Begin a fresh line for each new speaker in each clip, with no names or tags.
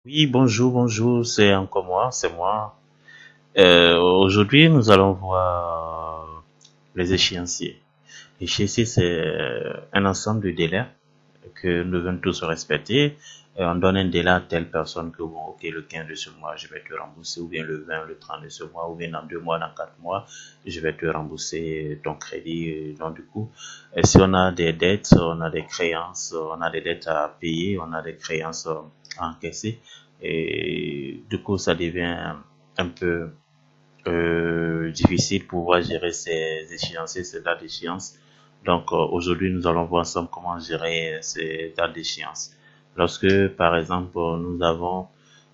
Oui, bonjour, bonjour, c'est encore moi, c'est moi. Aujourd'hui, nous allons voir les échéanciers. L'échéancier, c'est un ensemble de délais que nous devons tous respecter. On donne un délai à telle personne que, bon, ok, le 15 de ce mois, je vais te rembourser, ou bien le 20, le 30 de ce mois, ou bien dans 2 mois, dans 4 mois, je vais te rembourser ton crédit. Donc, du coup, si on a des dettes, on a des créances, on a des dettes à payer, on a des créances à encaisser, et du coup, ça devient un peu difficile pour pouvoir gérer ces échéanciers, ces dates d'échéance. Donc aujourd'hui, nous allons voir ensemble comment gérer ces dates d'échéance. Lorsque, par exemple, nous avons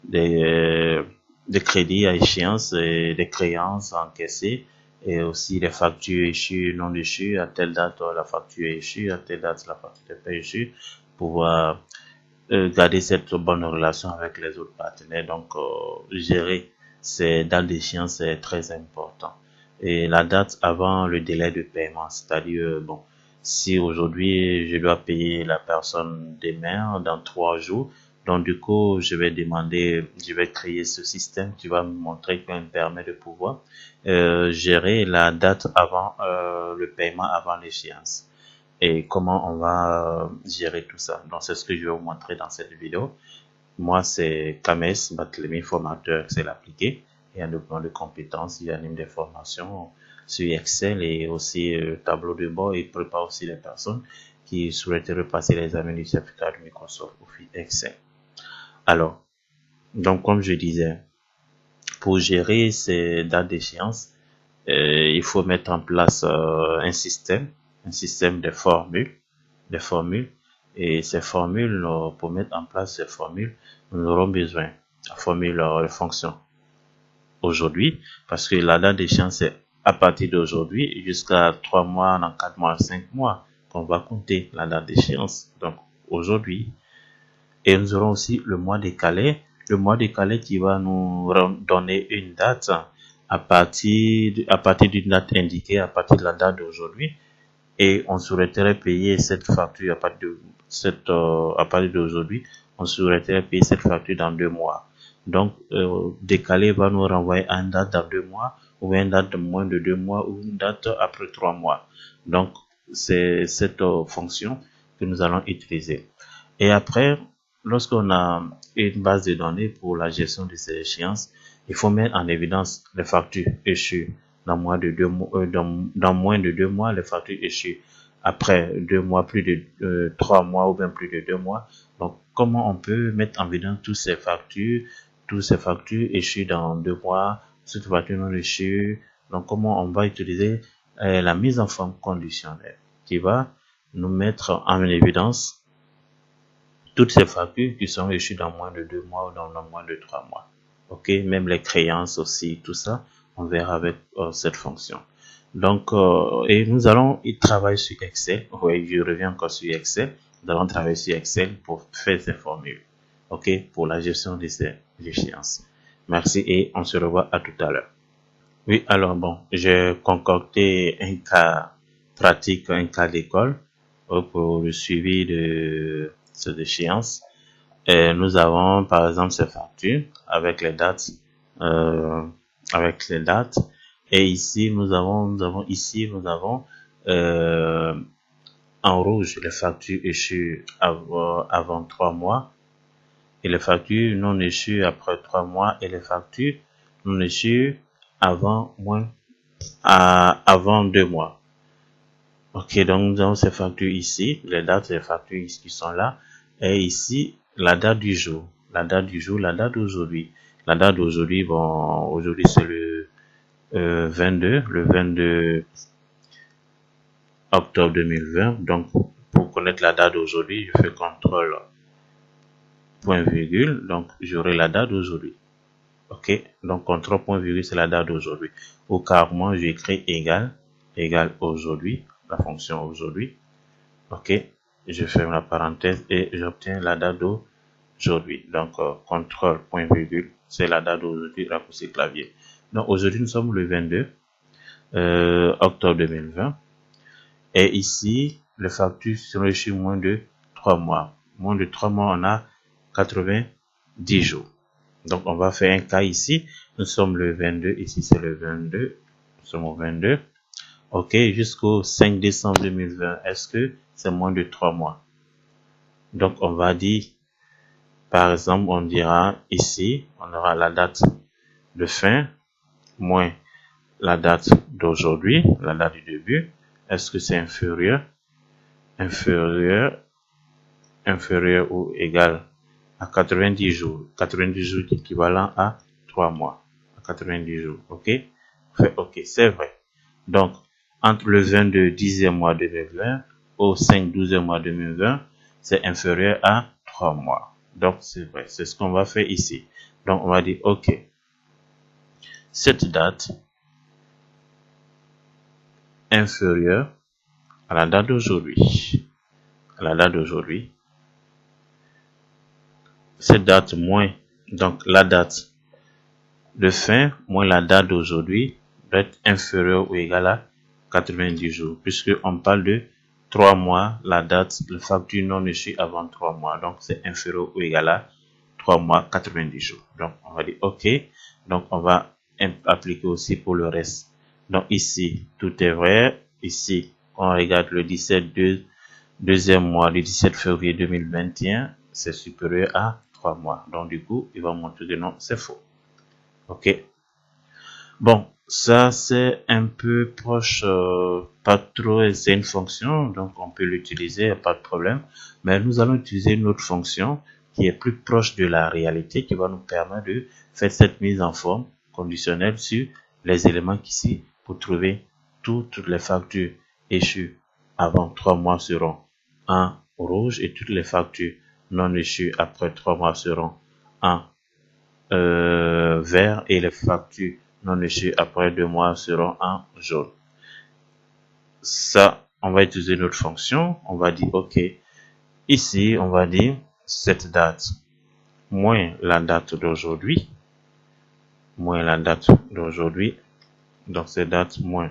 des, des crédits à échéance et des créances encaissées et aussi les factures échues, non échues, à telle date la facture est échue, à telle date la facture n'est pas échue, pouvoir garder cette bonne relation avec les autres partenaires. Donc, gérer ces dates d'échéance est très important. Et la date avant le délai de paiement, c'est-à-dire, bon, si aujourd'hui je dois payer la personne demain, dans 3 jours, donc du coup, je vais créer ce système qui va me montrer, qui me permet de pouvoir gérer la date avant le paiement avant l'échéance et comment on va gérer tout ça. Donc, c'est ce que je vais vous montrer dans cette vidéo. Moi, c'est Kames Barthélemy, formateur Excel appliqué et un document de compétences. Il anime des formations sur Excel et aussi tableau de bord et prépare aussi les personnes qui souhaiteraient repasser les examens du certificat de Microsoft Office Excel. Alors, donc, comme je disais, pour gérer ces dates d'échéance, il faut mettre en place un système de formules. Et ces formules, pour mettre en place ces formules, nous aurons besoin de la formule de fonction aujourd'hui, parce que la date d'échéance est à partir d'aujourd'hui jusqu'à 3 mois, dans 4 mois, 5 mois, qu'on va compter la date d'échéance. Donc, aujourd'hui. Et nous aurons aussi le mois décalé qui va nous donner une date à partir d'une date indiquée, à partir de la date d'aujourd'hui. Et on souhaiterait payer cette facture à partir d'aujourd'hui, on souhaiterait payer cette facture dans 2 mois. Donc, décalé va nous renvoyer à une date dans 2 mois, ou une date de moins de 2 mois, ou une date après 3 mois. Donc, c'est cette fonction que nous allons utiliser. Et après, lorsqu'on a une base de données pour la gestion de ces échéances, il faut mettre en évidence les factures échues dans moins de 2 mois, dans moins de 2 mois, les factures échues après 2 mois, plus de 3 mois ou bien plus de 2 mois. Donc, comment on peut mettre en évidence tous ces factures échues dans 2 mois, toutes ces factures non échues. Donc, comment on va utiliser la mise en forme conditionnelle qui va nous mettre en évidence toutes ces factures qui sont échues dans moins de 2 mois ou dans moins de 3 mois. Ok, même les créances aussi, tout ça, on verra avec cette fonction. Donc, et nous allons y travailler sur Excel. Oui, je reviens encore sur Excel. Nous allons travailler sur Excel pour faire ces formules. Ok, pour la gestion de ces échéances. Merci et on se revoit à tout à l'heure. Oui, alors bon, j'ai concocté un cas pratique, un cas d'école pour le suivi de ces échéances. Et nous avons par exemple ces factures euh, avec les dates. Et ici nous avons euh, en rouge les factures échues avant 3 mois et les factures non échues après 3 mois et les factures non échues avant avant 2 mois. Ok, donc nous avons ces factures ici, les dates des factures qui sont là, et ici la date du jour, la date du jour, la date d'aujourd'hui. La date d'aujourd'hui, bon, aujourd'hui c'est le 22 octobre 2020. Donc pour connaître la date d'aujourd'hui, je fais contrôle point virgule, donc j'aurai la date d'aujourd'hui. Ok, donc contrôle point virgule c'est la date d'aujourd'hui. Ou carrément j'écris égal aujourd'hui, la fonction aujourd'hui. Ok, je ferme la parenthèse et j'obtiens la date d'aujourd'hui. Donc, contrôle, point virgule, c'est la date d'aujourd'hui, raccourci clavier. Donc, aujourd'hui, nous sommes le 22 octobre 2020. Et ici, les factures sont reçues moins de 3 mois. Moins de 3 mois, on a 80 10 jours. Donc, on va faire un cas ici. Nous sommes le 22. Ici, c'est le 22. Nous sommes au 22. OK, jusqu'au 5 décembre 2020. Est-ce que c'est moins de 3 mois? Donc, on va dire, par exemple, on dira ici, on aura la date de fin moins la date d'aujourd'hui, la date du début. Est-ce que c'est inférieur ou égal à 90 jours? 90 jours est équivalent à 3 mois. À 90 jours, OK? OK, c'est vrai. Donc, entre le 22 10e mois 2020 au 5 12e mois 2020, c'est inférieur à 3 mois. Donc, c'est vrai. C'est ce qu'on va faire ici. Donc, on va dire, OK, cette date inférieure à la date d'aujourd'hui. À la date d'aujourd'hui. Cette date moins, donc la date de fin moins la date d'aujourd'hui doit être inférieure ou égale à 90 jours, puisqu'on parle de 3 mois, la date, le facture non reçue avant 3 mois. Donc, c'est inférieur ou égal à 3 mois, 90 jours. Donc, on va dire OK. Donc, on va appliquer aussi pour le reste. Donc, ici, tout est vrai. Ici, on regarde le 2e mois, le 17 février 2021, c'est supérieur à 3 mois. Donc, du coup, il va montrer que non, c'est faux. OK. Bon, ça c'est un peu proche, pas trop, c'est une fonction, donc on peut l'utiliser, pas de problème. Mais nous allons utiliser une autre fonction qui est plus proche de la réalité, qui va nous permettre de faire cette mise en forme conditionnelle sur les éléments qu'ici, pour trouver toutes les factures échues avant 3 mois seront en rouge et toutes les factures non échues après 3 mois seront en vert et les factures non échues après 2 mois seront en jaune. Ça, on va utiliser notre fonction. On va dire, OK, ici, on va dire cette date moins la date d'aujourd'hui. Moins la date d'aujourd'hui. Donc, cette date moins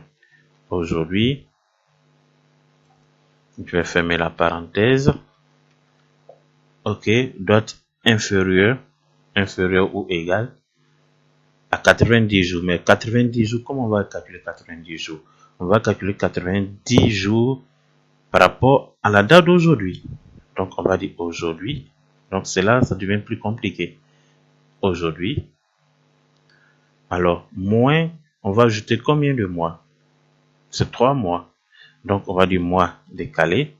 aujourd'hui. Je vais fermer la parenthèse. OK, doit être inférieur ou égal à 90 jours. Mais 90 jours, comment on va calculer 90 jours? On va calculer 90 jours par rapport à la date d'aujourd'hui. Donc, on va dire aujourd'hui. Donc, c'est là, ça devient plus compliqué. Aujourd'hui. Alors, moins, on va ajouter combien de mois? C'est 3 mois. Donc, on va dire mois décalé.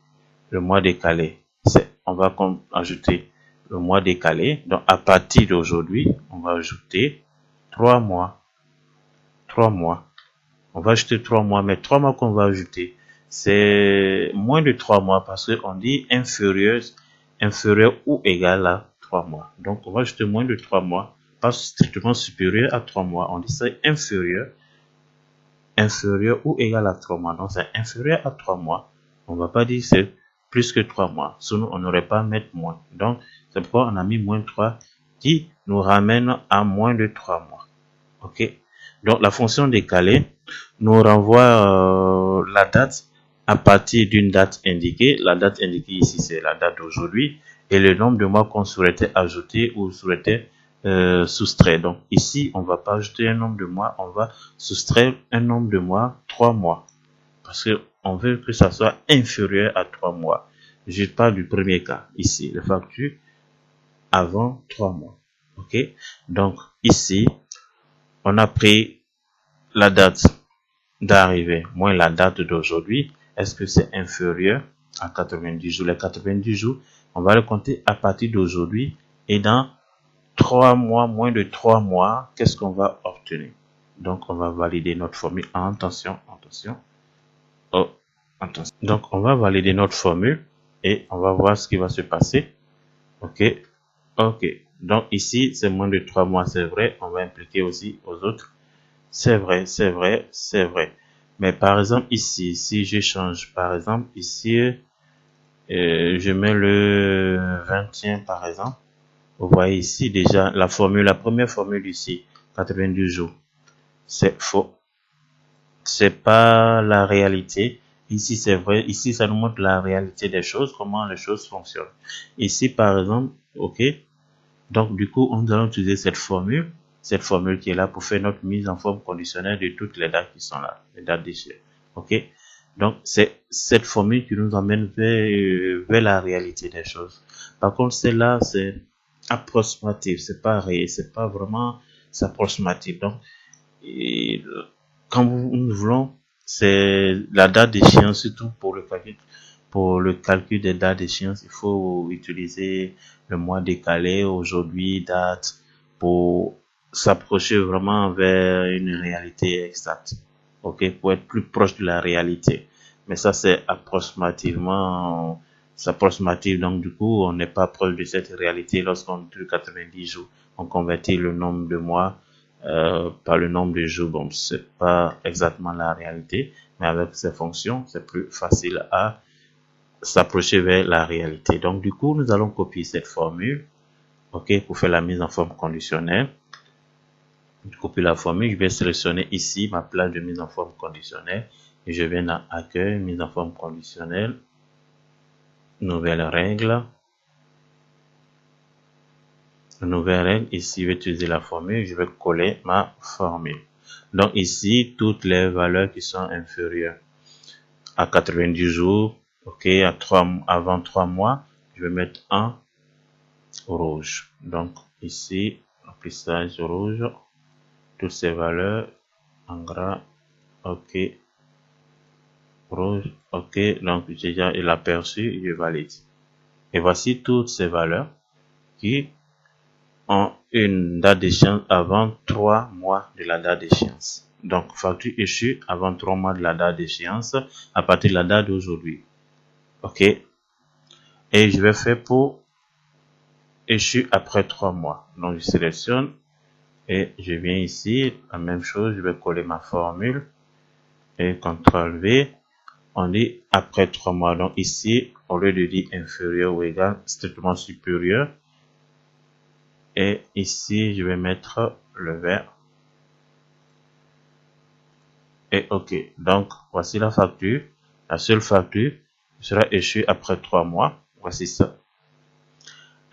Le mois décalé, on va ajouter le mois décalé. Donc, à partir d'aujourd'hui, on va ajouter 3 mois. 3 mois. On va ajouter 3 mois, mais 3 mois qu'on va ajouter, c'est moins de 3 mois parce qu'on dit inférieur ou égal à 3 mois. Donc, on va ajouter moins de 3 mois, pas strictement supérieur à 3 mois. On dit ça inférieur ou égal à 3 mois. Donc, c'est inférieur à 3 mois. On va pas dire c'est plus que 3 mois. Sinon, on n'aurait pas à mettre moins. Donc, c'est pourquoi on a mis moins 3 qui nous ramène à moins de 3 mois. OK? Donc, la fonction décalée nous renvoie la date à partir d'une date indiquée. La date indiquée ici, c'est la date d'aujourd'hui et le nombre de mois qu'on souhaitait ajouter ou souhaitait soustraire. Donc, ici, on va pas ajouter un nombre de mois, on va soustraire un nombre de mois, 3 mois. Parce que on veut que ça soit inférieur à 3 mois. Je parle du premier cas, ici, les factures avant 3 mois. OK? Donc, ici, on a pris la date d'arrivée moins la date d'aujourd'hui. Est-ce que c'est inférieur à 90 jours? Les 90 jours, on va le compter à partir d'aujourd'hui et dans 3 mois, moins de 3 mois, qu'est-ce qu'on va obtenir? Donc, on va valider notre formule. Attention. Oh, attention. Donc, on va valider notre formule et on va voir ce qui va se passer. OK. Donc, ici, c'est moins de 3 mois, c'est vrai. On va impliquer aussi aux autres. C'est vrai. Mais par exemple, ici, si je change, par exemple, ici, je mets le 21, par exemple. Vous voyez ici déjà la première formule ici, 92 jours. C'est faux. C'est pas la réalité. Ici, c'est vrai. Ici, ça nous montre la réalité des choses, comment les choses fonctionnent. Ici, par exemple, OK. Donc, du coup, nous allons utiliser cette formule qui est là pour faire notre mise en forme conditionnelle de toutes les dates qui sont là, les dates d'échéance. OK? Donc, c'est cette formule qui nous emmène vers la réalité des choses. Par contre, celle-là, c'est approximatif, c'est pas réel, c'est pas vraiment, c'est approximatif. Donc, et, quand nous voulons, c'est la date d'échéance, surtout pour le calcul des dates d'échéance, il faut utiliser le mois décalé, aujourd'hui, date, pour s'approcher vraiment vers une réalité exacte. OK? Pour être plus proche de la réalité. Mais ça, c'est approximatif. Donc, du coup, on n'est pas proche de cette réalité lorsqu'on dit 90 jours. On convertit le nombre de mois, par le nombre de jours. Bon, c'est pas exactement la réalité, mais avec ces fonctions, c'est plus facile à s'approcher vers la réalité. Donc, du coup, nous allons copier cette formule, OK, pour faire la mise en forme conditionnelle. Je copie la formule, je vais sélectionner ici ma place de mise en forme conditionnelle et je viens dans accueil, mise en forme conditionnelle, nouvelle règle. Ici, je vais utiliser la formule, je vais coller ma formule. Donc ici, toutes les valeurs qui sont inférieures à 90 jours, OK, avant 3 mois, je vais mettre en rouge. Donc ici, remplissage rouge, toutes ces valeurs en gras, OK, rouge, OK, donc j'ai déjà l'aperçu, je valide. Et voici toutes ces valeurs qui ont une date d'échéance avant 3 mois de la date d'échéance. Donc, facture échue avant 3 mois de la date d'échéance à partir de la date d'aujourd'hui. OK. Et je vais faire pour échu après 3 mois. Donc, je sélectionne et je viens ici. La même chose, je vais coller ma formule et CTRL V. On dit après 3 mois. Donc, ici, au lieu de dire inférieur ou égal, strictement supérieur. Et ici, je vais mettre le vert. Et OK. Donc, voici la facture. La seule facture sera échue après 3 mois. Voici ça.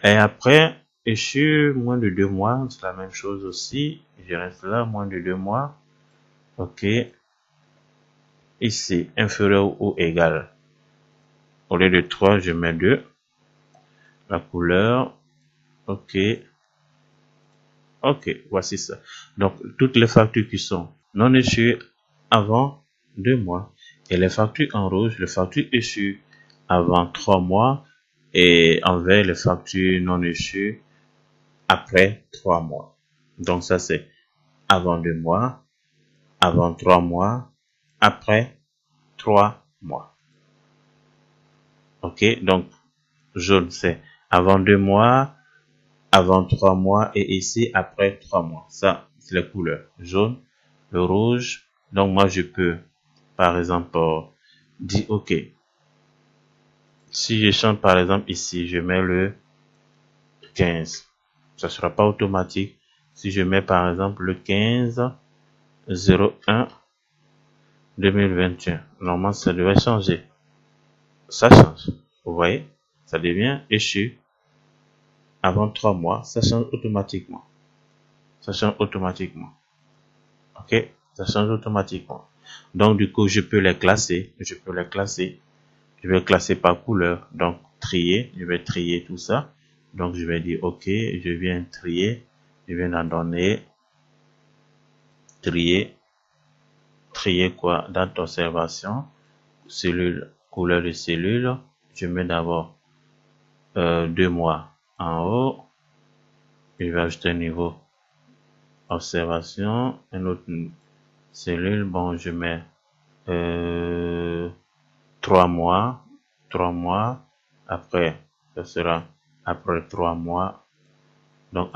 Et après, échu moins de 2 mois, c'est la même chose aussi. Je reste là, moins de 2 mois. OK. Ici, inférieur ou égal. Au lieu de 3, je mets 2. La couleur. OK. OK, voici ça. Donc, toutes les factures qui sont non échues avant 2 mois. Et les factures en rouge, les factures échues avant 3 mois. Et envers les factures non échues après 3 mois. Donc, ça, c'est avant 2 mois, avant 3 mois, après 3 mois. OK, donc, jaune, c'est avant 2 mois, avant 3 mois et ici après 3 mois. Ça, c'est les couleurs. Jaune, le rouge. Donc, moi, je peux, par exemple, dire, OK, si je chante, par exemple, ici, je mets le 15. Ça sera pas automatique. Si je mets, par exemple, le 15/01/2021, normalement, ça devrait changer. Ça change. Vous voyez? Ça devient échu avant 3 mois. Ça change automatiquement. Ça change automatiquement. OK? Ça change automatiquement. Donc, du coup, je peux les classer. Je vais classer par couleur. Donc, trier. Je vais trier tout ça. Donc, je vais dire OK. Je viens trier. Je viens en donner. Trier. Trier quoi? Date d'observation. Cellule. Couleur de cellule. Je mets d'abord 2 mois en haut. Je vais ajouter un niveau observation. Un autre cellule. Bon, je mets 3 mois. 3 mois. Après, ce sera après 3 mois. Donc,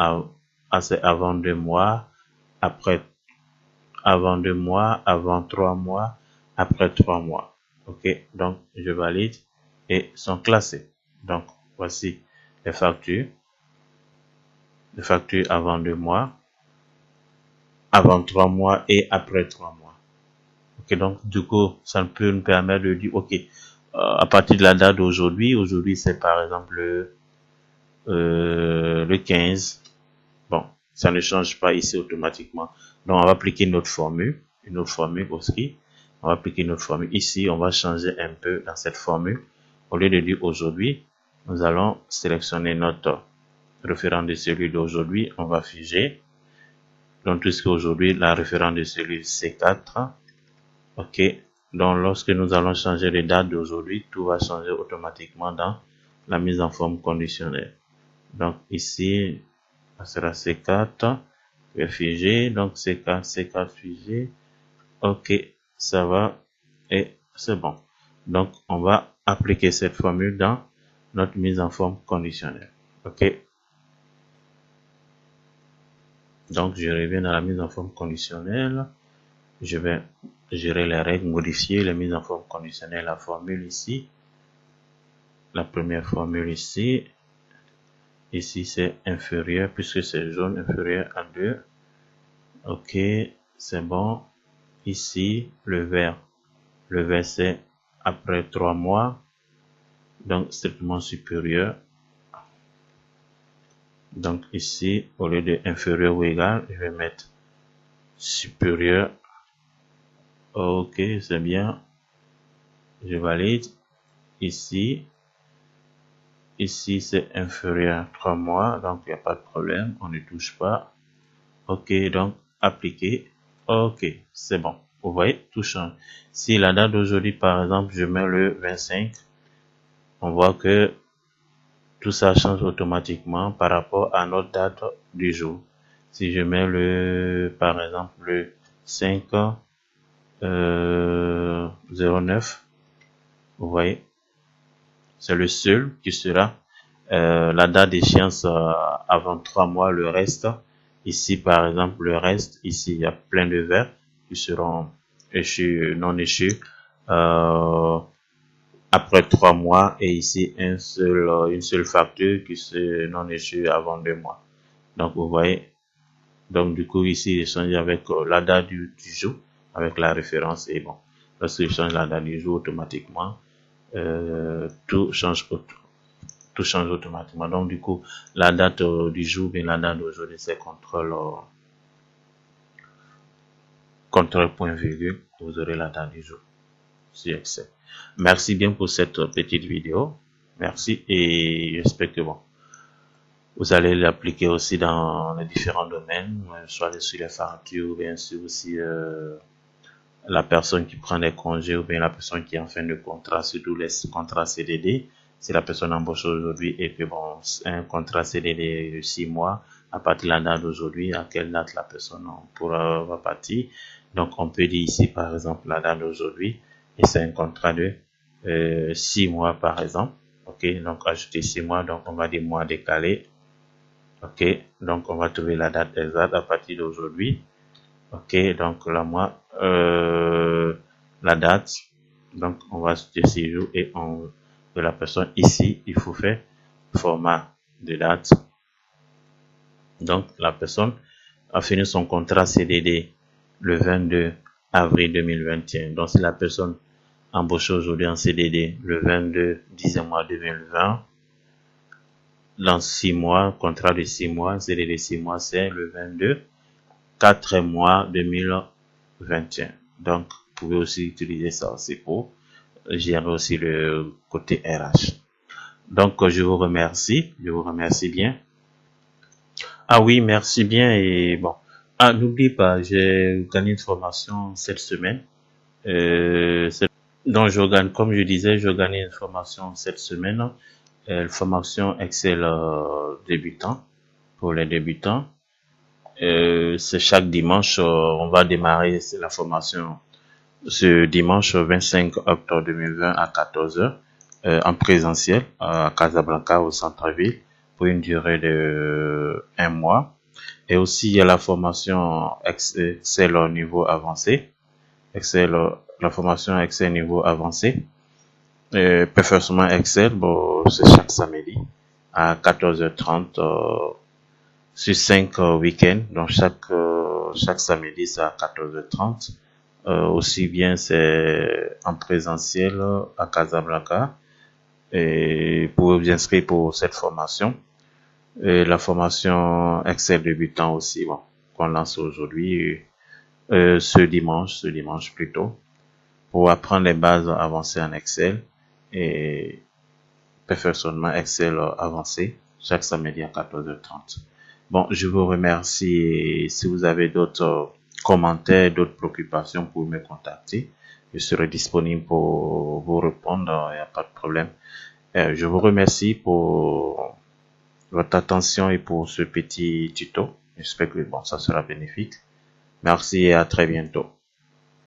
c'est avant 2 mois. Après, avant 2 mois. Avant 3 mois. Après 3 mois. OK. Donc, je valide et sont classés. Donc, voici les factures. Les factures avant 2 mois, avant 3 mois et après 3 mois. Ok, donc du coup, ça peut nous permettre de dire, ok, à partir de la date d'aujourd'hui, aujourd'hui c'est par exemple le 15. Bon, ça ne change pas ici automatiquement. Donc, on va appliquer une autre formule aussi. On va appliquer notre formule. Ici, on va changer un peu dans cette formule. Au lieu de dire aujourd'hui, nous allons sélectionner notre référent de celui d'aujourd'hui. On va figer. Donc, puisque aujourd'hui, la référence de celui c'est 4. OK. Donc, lorsque nous allons changer les dates d'aujourd'hui, tout va changer automatiquement dans la mise en forme conditionnelle. Donc, ici, ça sera C4. Je vais figer. Donc, C4, C4 figé. OK. Ça va. Et c'est bon. Donc, on va appliquer cette formule dans notre mise en forme conditionnelle. OK. Donc, je reviens dans la mise en forme conditionnelle. Je vais gérer les règles, modifier les mises en forme conditionnelle, la formule ici. La première formule ici. Ici, c'est inférieur, puisque c'est jaune, inférieur à 2. OK, c'est bon. Ici, le vert. Le vert, c'est après 3 mois. Donc, strictement supérieur. Donc, ici, au lieu de inférieur ou égal, je vais mettre supérieur. OK, c'est bien. Je valide. Ici, c'est inférieur à 3 mois. Donc, il n'y a pas de problème. On ne touche pas. OK, donc, appliquer. OK, c'est bon. Vous voyez, tout change. Si la date d'aujourd'hui, par exemple, je mets le 25, on voit que tout ça change automatiquement par rapport à notre date du jour. Si je mets par exemple, le 5 09, vous voyez, c'est le seul qui sera la date d'échéance avant 3 mois. Le reste, ici par exemple, le reste, ici il y a plein de verts qui seront échus, non échus après 3 mois, et ici une seule facture qui se non échue avant 2 mois. Donc vous voyez, donc du coup ici je change avec la date du jour avec la référence, et bon, lorsque je change la date du jour, automatiquement tout change automatiquement. Donc du coup la date du jour et la date d'aujourd'hui, c'est contrôle point virgule, vous aurez la date du jour sur Excel. Merci bien pour cette petite vidéo. Merci, et j'espère que bon, vous allez l'appliquer aussi dans les différents domaines, soit sur les factures, ou bien sûr aussi la personne qui prend des congés, ou bien la personne qui est en fin de contrat, surtout les contrats CDD. Si la personne embauche aujourd'hui et que bon, un contrat CDD de 6 mois, à partir de la date d'aujourd'hui, à quelle date la personne va partir. Donc on peut dire ici par exemple la date d'aujourd'hui, et c'est un contrat de 6 mois par exemple. OK, donc ajouter 6 mois, donc on va dire mois décalé. OK, donc on va trouver la date exacte à partir d'aujourd'hui. OK, donc là, moi, la date, donc on va ajouter 6 jours, et on de la personne ici, il faut faire format de date. Donc la personne a fini son contrat CDD le 22 avril 2021. Donc si la personne embauchée aujourd'hui en CDD le 22 10e mois 2020, dans 6 mois, contrat de 6 mois, CDD 6 mois, c'est le 22 4 mois 2021. Donc, vous pouvez aussi utiliser ça aussi pour gérer aussi le côté RH. Donc, je vous remercie bien. Ah oui, merci bien, et bon. Ah, n'oublie pas, j'ai gagné une formation cette semaine. Donc, comme je disais, je gagne une formation cette semaine. Formation Excel débutant, pour les débutants. C'est chaque dimanche, on va démarrer la formation ce dimanche 25 octobre 2020 à 14h en présentiel à Casablanca, au centre-ville, pour une durée de 1 mois. Et aussi il y a la formation Excel au niveau avancé, la formation Excel niveau avancé, Performance Excel, bon, c'est chaque samedi à 14h30 sur 5 week-ends. Donc chaque samedi c'est à 14h30. Aussi bien c'est en présentiel à Casablanca. Et vous pouvez vous inscrire pour cette formation. Et la formation Excel débutant aussi, bon, qu'on lance aujourd'hui, ce dimanche plutôt, pour apprendre les bases avancées en Excel et perfectionnement Excel avancé chaque samedi à 14h30. Bon, je vous remercie et si vous avez d'autres commentaires, d'autres préoccupations, vous pouvez me contacter. Je serai disponible pour vous répondre, il n'y a pas de problème. Je vous remercie pour votre attention et pour ce petit tuto. J'espère que bon, ça sera bénéfique. Merci et à très bientôt.